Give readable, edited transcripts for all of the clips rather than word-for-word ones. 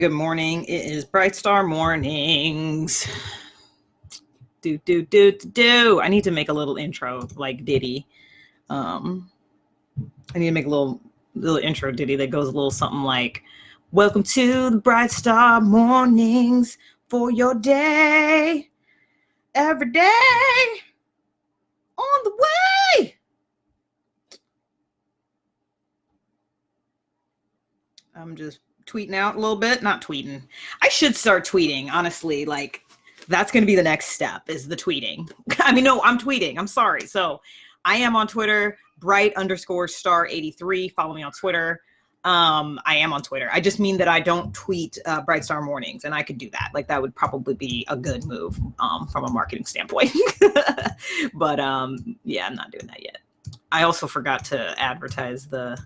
Good morning. It is Bright Star Mornings. I need to make a little intro like Diddy. I need to make a little intro ditty that goes a little something like, welcome to the Bright Star Mornings for your day. Every day on the way. I'm just tweeting out a little bit. Not tweeting. I should start tweeting, honestly. Like, that's going to be the next step, is the tweeting. I mean, no, I'm tweeting. I'm sorry. So I am on Twitter, bright_star83. Follow me on Twitter. I am on Twitter. I just mean that I don't tweet Bright Star Mornings, and I could do that. Like, that would probably be a good move from a marketing standpoint. But yeah, I'm not doing that yet. I also forgot to advertise the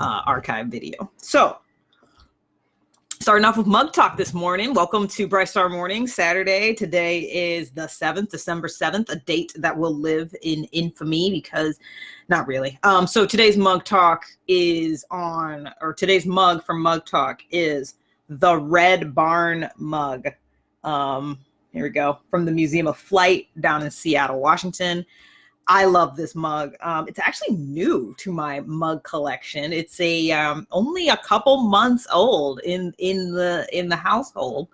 archive video. So starting off with Mug Talk this morning. Welcome to Bright Star Morning, Saturday. Today is the 7th, December 7th, a date that will live in infamy because, not really. So today's Mug Talk is on, or today's mug from Mug Talk is the Red Barn mug. Here we go. From the Museum of Flight down in Seattle, Washington. I love this mug. It's actually new to my mug collection. It's only a couple months old in the household.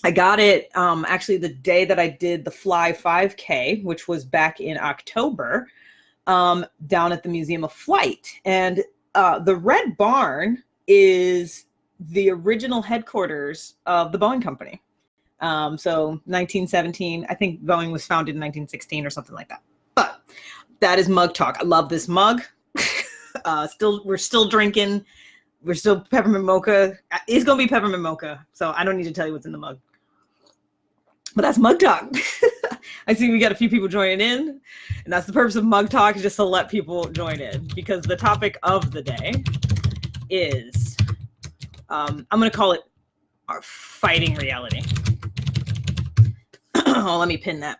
I got it actually the day that I did the Fly 5K, which was back in October, down at the Museum of Flight. And the Red Barn is the original headquarters of the Boeing Company. So 1917, I think Boeing was founded in 1916 or something like that. But that is Mug Talk. I love this mug. We're still drinking. We're still peppermint mocha. It's going to be peppermint mocha. So I don't need to tell you what's in the mug. But that's Mug Talk. I see we got a few people joining in. And that's the purpose of Mug Talk, is just to let people join in. Because the topic of the day is, I'm going to call it our fighting reality. Oh, let me pin that.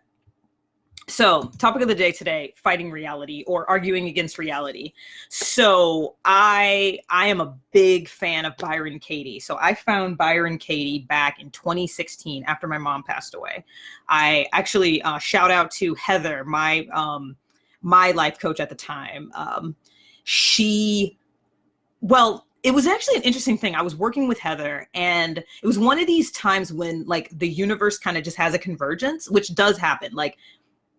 So, topic of the day today, fighting reality or arguing against reality. So I am a big fan of Byron Katie. So I found Byron Katie back in 2016 after my mom passed away. I actually shout out to Heather, my life coach at the time. It was actually an interesting thing. I was working with Heather, and it was one of these times when, like, the universe kind of just has a convergence, which does happen. Like,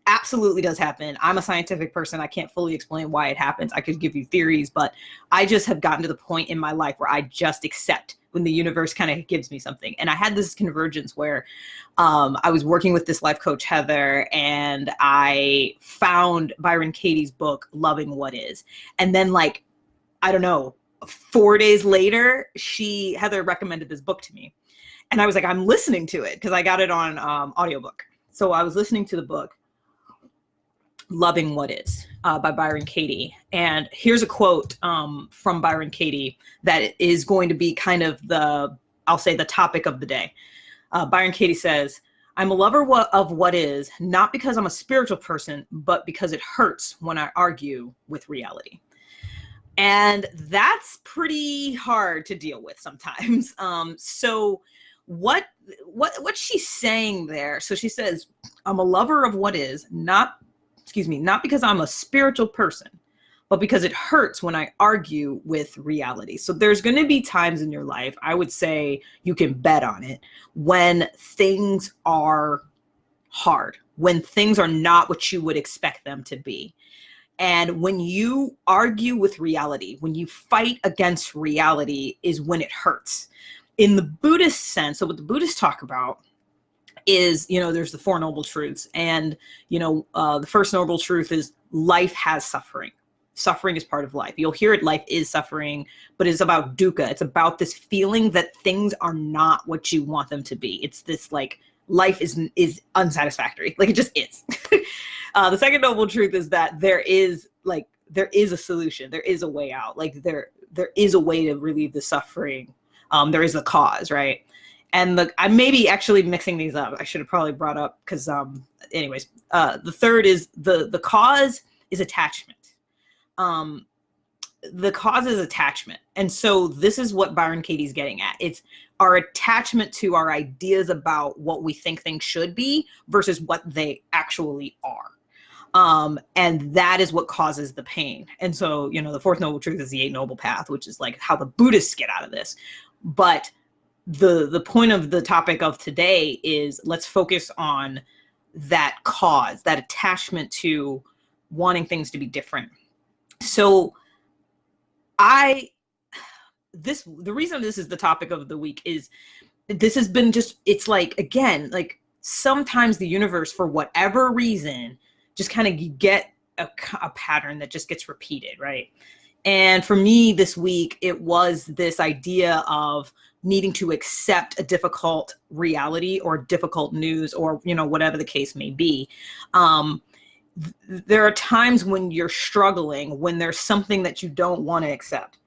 absolutely does happen. I'm a scientific person. I can't fully explain why it happens. I could give you theories, but I just have gotten to the point in my life where I just accept when the universe kind of gives me something. And I had this convergence where I was working with this life coach, Heather, and I found Byron Katie's book, Loving What Is. And then, like, I don't know, 4 days later, Heather recommended this book to me. And I was like, I'm listening to it because I got it on audiobook. So I was listening to the book, Loving What Is, by Byron Katie. And here's a quote from Byron Katie that is going to be kind of the topic of the day. Byron Katie says, I'm a lover of what is, not because I'm a spiritual person, but because it hurts when I argue with reality. And that's pretty hard to deal with sometimes. So what she's saying there, so she says, I'm a lover of what is, not because I'm a spiritual person, but because it hurts when I argue with reality. So there's going to be times in your life, I would say you can bet on it, when things are hard, when things are not what you would expect them to be. And when you argue with reality, when you fight against reality, is when it hurts. In the Buddhist sense, so what the Buddhists talk about is, there's the Four Noble Truths. And, the first noble truth is life has suffering. Suffering is part of life. You'll hear it, life is suffering, but it's about dukkha. It's about this feeling that things are not what you want them to be. It's this, like, life is unsatisfactory. Like, it just is. The second noble truth is that there is a solution. There is a way out. Like, there is a way to relieve the suffering. There is a cause, right? And I may be actually mixing these up. I should have probably brought up, because anyways, the third is the cause is attachment. the cause is attachment. And so this is what Byron Katie's getting at. It's our attachment to our ideas about what we think things should be versus what they actually are. And that is what causes the pain. And so, the fourth noble truth is the eighth noble path, which is like how the Buddhists get out of this. But the point of the topic of today is let's focus on that cause, that attachment to wanting things to be different. So the reason this is the topic of the week is this has been it's like, again, like sometimes the universe, for whatever reason, just kind of get a pattern that just gets repeated, right? And for me this week, it was this idea of needing to accept a difficult reality or difficult news or, whatever the case may be. There are times when you're struggling, when there's something that you don't want to accept.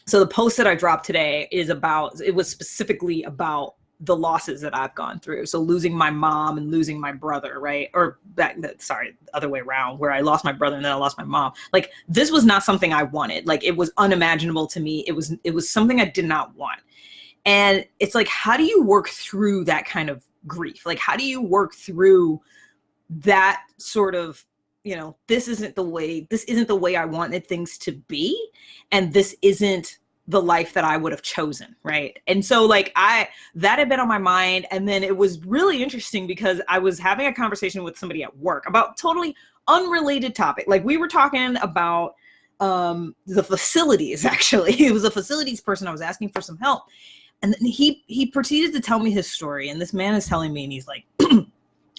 So the post that I dropped today it was specifically about the losses that I've gone through. So losing my mom and losing my brother, right? Or the other way around, where I lost my brother and then I lost my mom. Like, this was not something I wanted. Like, it was unimaginable to me. It was something I did not want. And it's like, how do you work through that kind of grief? Like, how do you work through that sort of, this isn't the way I wanted things to be. And this isn't the life that I would have chosen. Right. And so like that had been on my mind. And then it was really interesting because I was having a conversation with somebody at work about totally unrelated topic. Like, we were talking about the facilities, actually. It was a facilities person. I was asking for some help. And then he proceeded to tell me his story. And this man is telling me, and he's like,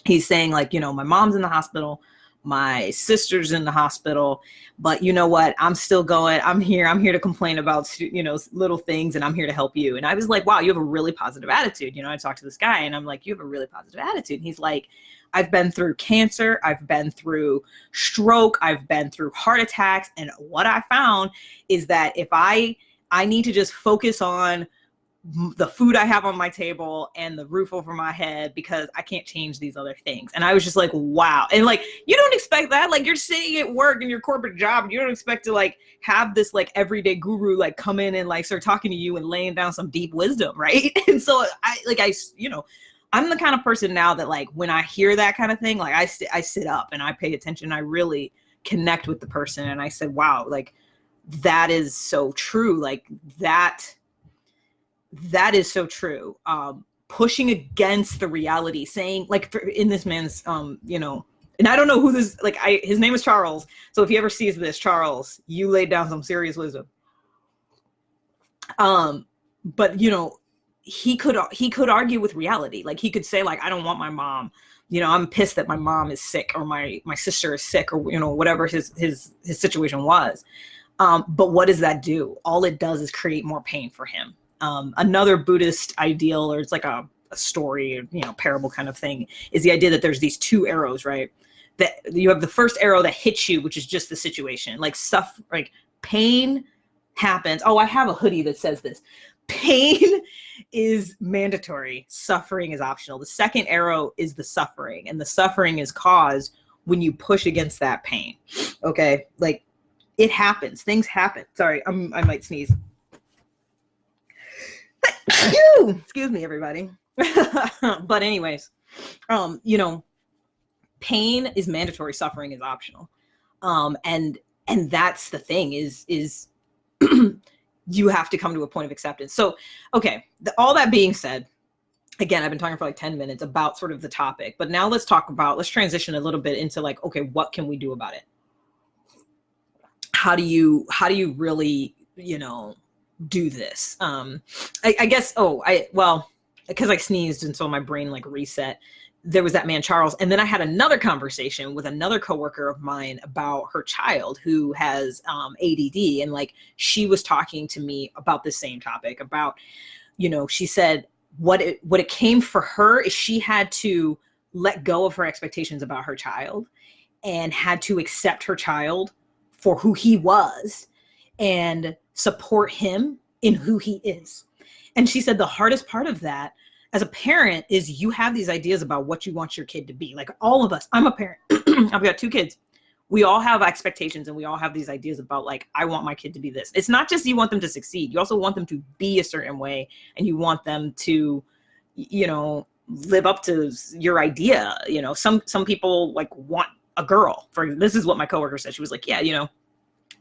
he's saying like, my mom's in the hospital. My sister's in the hospital, but you know what? I'm still going. I'm here to complain about, little things, and I'm here to help you. And I was like, wow, you have a really positive attitude. I talked to this guy and I'm like, you have a really positive attitude. And he's like, I've been through cancer. I've been through stroke. I've been through heart attacks. And what I found is that if I need to just focus on the food I have on my table and the roof over my head, because I can't change these other things. And I was just like, wow. And like, you don't expect that. Like, you're sitting at work in your corporate job, and you don't expect to like have this like everyday guru like come in and like start talking to you and laying down some deep wisdom, right? And so I'm the kind of person now that like when I hear that kind of thing, like I sit up and I pay attention. I really connect with the person. And I said, wow, like that is so true. Like that is so true. Pushing against the reality, saying like in this man's, and I don't know who this, like his name is Charles. So if he ever sees this, Charles, you laid down some serious wisdom. But he could argue with reality. Like, he could say like, I don't want my mom, I'm pissed that my mom is sick, or my sister is sick, or, whatever his situation was. But what does that do? All it does is create more pain for him. Another Buddhist ideal, or it's like a story, parable kind of thing, is the idea that there's these two arrows, right? That you have the first arrow that hits you, which is just the situation, like stuff, like pain happens. Oh, I have a hoodie that says this. Pain is mandatory. Suffering is optional. The second arrow is the suffering, and the suffering is caused when you push against that pain. Okay. Like, it happens. Things happen. Sorry. I might sneeze. Excuse me, everybody. But anyways, pain is mandatory, suffering is optional. And that's the thing is you have to come to a point of acceptance. So, okay, all that being said, again, I've been talking for like 10 minutes about sort of the topic, but now let's transition a little bit into like, okay, what can we do about it? How do you really, do this? I guess, because I sneezed and so my brain like reset. There was that man, Charles. And then I had another conversation with another coworker of mine about her child who has ADD. And like, she was talking to me about the same topic about, she said what it came for her is she had to let go of her expectations about her child and had to accept her child for who he was and support him in who he is. And she said the hardest part of that as a parent is you have these ideas about what you want your kid to be. Like all of us, I'm a parent. I've got 2 kids. we all have expectations, and we all have these ideas about like, I want my kid to be this. It's not just you want them to succeed. You also want them to be a certain way, and you want them to, you know, live up to your idea. You know, some people like want a girl. This is what my coworker said. She was like, yeah, you know,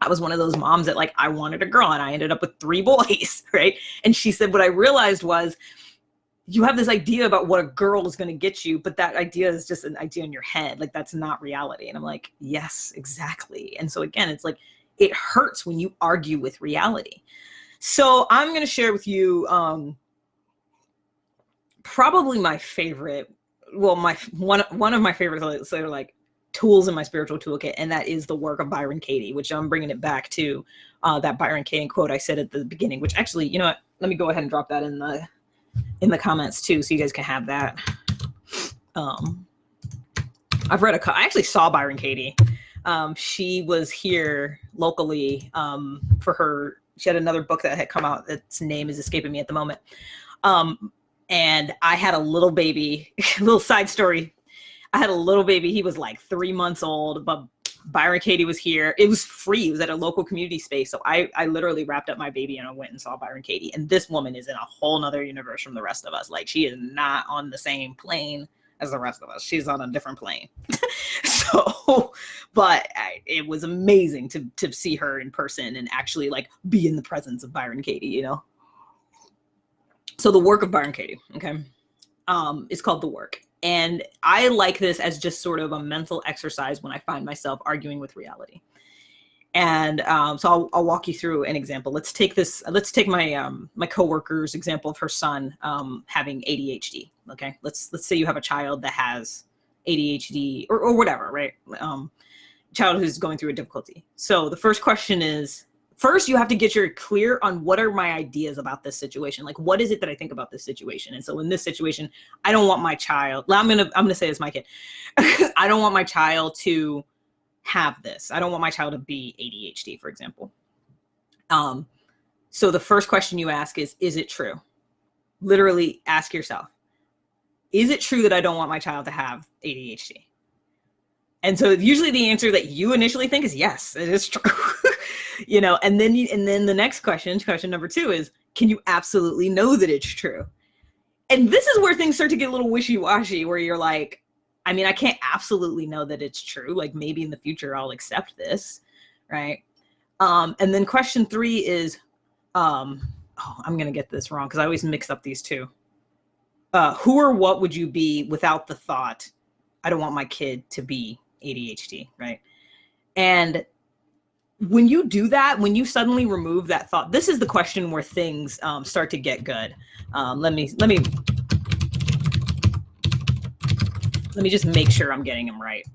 I was one of those moms that like, I wanted a girl and I ended up with 3 boys, right? And she said, what I realized was, you have this idea about what a girl is going to get you, but that idea is just an idea in your head. Like, that's not reality. And I'm like, yes, exactly. And so again, it's like, it hurts when you argue with reality. So I'm going to share with you probably my favorite, well, one of my favorites, so like tools in my spiritual toolkit, and that is the work of Byron Katie, which I'm bringing it back to that Byron Katie quote I said at the beginning, which actually, you know what, let me go ahead and drop that in the comments too, so you guys can have that. I've read I actually saw Byron Katie. She was here locally she had another book that had come out. Its name is escaping me at the moment. And I had a little baby, little side story. I had a little baby. He was like 3 months old, but Byron Katie was here. It was free. It was at a local community space. So I literally wrapped up my baby and I went and saw Byron Katie. And this woman is in a whole nother universe from the rest of us. Like, she is not on the same plane as the rest of us. She's on a different plane. So, but it was amazing to see her in person and actually like be in the presence of Byron Katie, you know? So the work of Byron Katie, okay, is called The Work. And I like this as just sort of a mental exercise when I find myself arguing with reality. And so I'll walk you through an example. Let's take my my coworker's example of her son having ADHD. Okay, let's say you have a child that has ADHD or whatever, right? Child who's going through a difficulty. So the first question is, first, you have to get clear on what are my ideas about this situation. Like, what is it that I think about this situation? And so in this situation, I don't want my child, I'm gonna say it's my kid. I don't want my child to have this. I don't want my child to be ADHD, for example. So the first question you ask is it true? Literally ask yourself, is it true that I don't want my child to have ADHD? And so usually the answer that you initially think is yes, it is true. You know, and then the next question number 2 is, can you absolutely know that it's true? And this is where things start to get a little wishy-washy, where you're like, I mean, I can't absolutely know that it's true. Like, maybe in the future I'll accept this, right? And then question 3 is, I'm gonna get this wrong because I always mix up these two. Who or what would you be without the thought, I don't want my kid to be ADHD, right? And when you do that, when you suddenly remove that thought, this is the question where things start to get good. Let me just make sure I'm getting them right,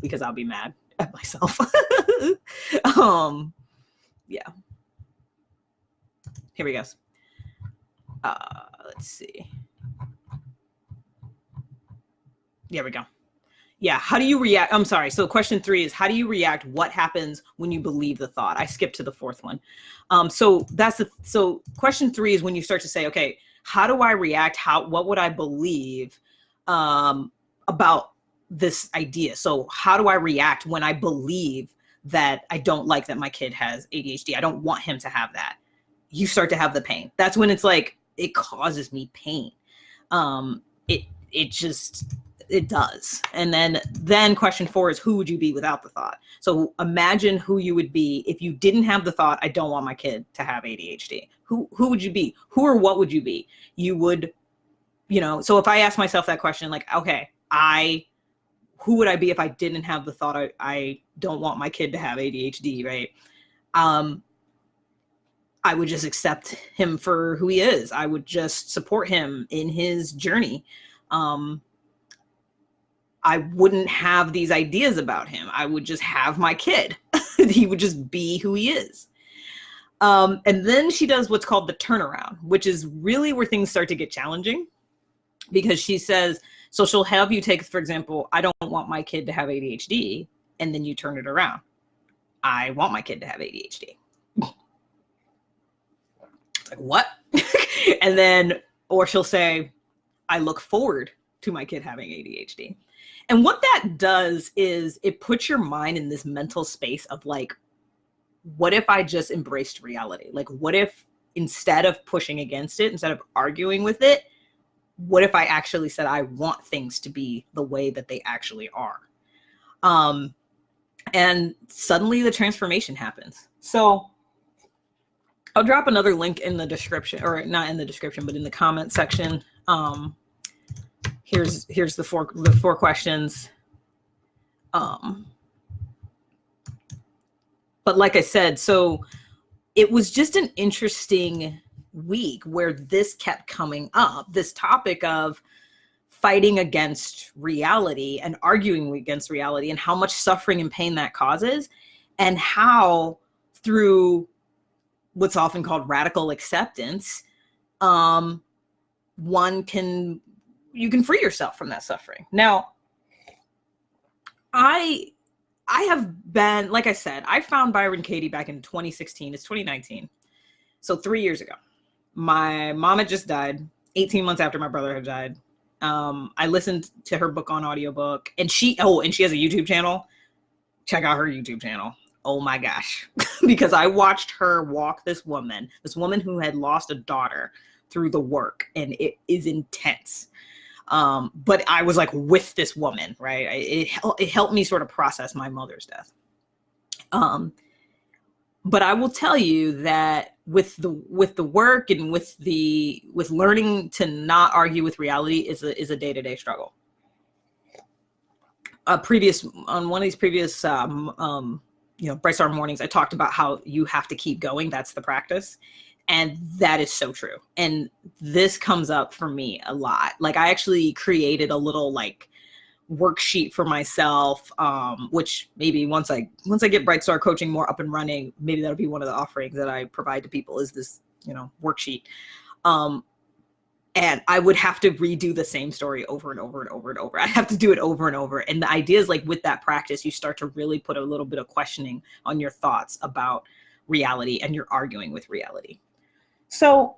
because I'll be mad at myself. Yeah. Here we go. Let's see. There we go. Yeah. How do you react? I'm sorry. So question 3 is, how do you react? What happens when you believe the thought? I skipped to the 4th one. So question 3 is when you start to say, okay, how do I react? What would I believe about this idea? So how do I react when I believe that I don't like that my kid has ADHD? I don't want him to have that. You start to have the pain. That's when it's like, it causes me pain. It does. And then question 4 is, who would you be without the thought? So imagine who you would be if you didn't have the thought, I don't want my kid to have ADHD. Who would you be? Who or what would you be? You would, you know, so if I ask myself that question, like, okay, who would I be if I didn't have the thought, I don't want my kid to have ADHD, right? I would just accept him for who he is. I would just support him in his journey. I wouldn't have these ideas about him. I would just have my kid. He would just be who he is. And then she does what's called the turnaround, which is really where things start to get challenging, because she says, so she'll have you take, for example, I don't want my kid to have ADHD. And then you turn it around. I want my kid to have ADHD. It's like, what? And then, or she'll say, I look forward to my kid having ADHD. And what that does is it puts your mind in this mental space of like, what if I just embraced reality? Like, what if instead of pushing against it, instead of arguing with it, what if I actually said, I want things to be the way that they actually are? And suddenly the transformation happens. So I'll drop another link in the description, or not in the description, but in the comment section. Here's the four questions. But like I said, so it was just an interesting week where this kept coming up, this topic of fighting against reality and arguing against reality, and how much suffering and pain that causes, and how through what's often called radical acceptance, you can free yourself from that suffering. Now, I have been, like I said, I found Byron Katie back in 2016. It's 2019. So 3 years ago. My mom had just died 18 months after my brother had died. I listened to her book on audiobook, and she has a YouTube channel. Check out her YouTube channel. Oh my gosh. Because I watched her walk this woman who had lost a daughter, through the work, and it is intense. But I was like with this woman, right? It helped me sort of process my mother's death. But I will tell you that with the work and with learning to not argue with reality is a day-to-day struggle. On one of these previous Bright Star Mornings, I talked about how you have to keep going. That's the practice. And that is so true. And this comes up for me a lot. Like, I actually created a little like worksheet for myself, which maybe once I get Bright Star coaching more up and running, maybe that'll be one of the offerings that I provide to people, is this, worksheet. And I would have to redo the same story over and over and over and over. I have to do it over and over. And the idea is, like, with that practice, you start to really put a little bit of questioning on your thoughts about reality, and you're arguing with reality. So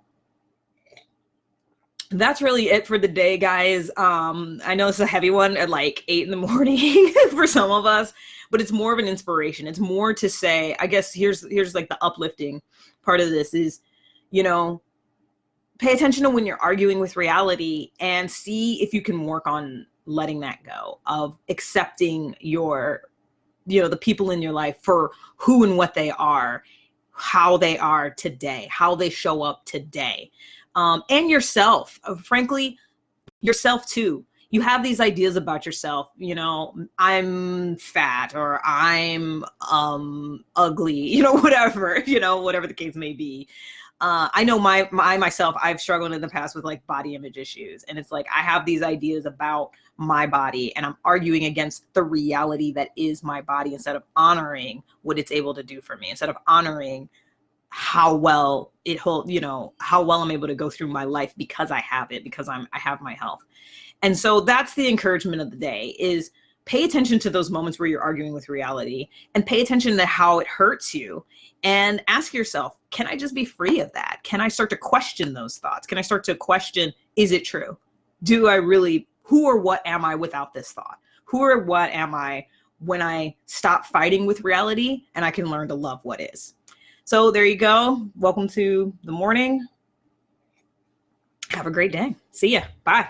that's really it for the day, guys. I know it's a heavy one at like 8 a.m. for some of us, but it's more of an inspiration. It's more to say, I guess here's like the uplifting part of this is, pay attention to when you're arguing with reality, and see if you can work on letting that go, of accepting the people in your life for who and what they are, how they are today, how they show up today. And yourself, frankly, yourself too. You have these ideas about yourself, I'm fat, or I'm ugly, whatever the case may be. I know myself, I've struggled in the past with like body image issues. And it's like, I have these ideas about my body, and I'm arguing against the reality that is my body, instead of honoring what it's able to do for me, instead of honoring how well how well I'm able to go through my life because I have it, because I have my health. And so that's the encouragement of the day, is pay attention to those moments where you're arguing with reality, and pay attention to how it hurts you, and ask yourself, can I just be free of that? Can I start to question those thoughts? Can I start to question, is it true? Who or what am I without this thought? Who or what am I when I stop fighting with reality, and I can learn to love what is? So there you go. Welcome to the morning. Have a great day. See ya. Bye.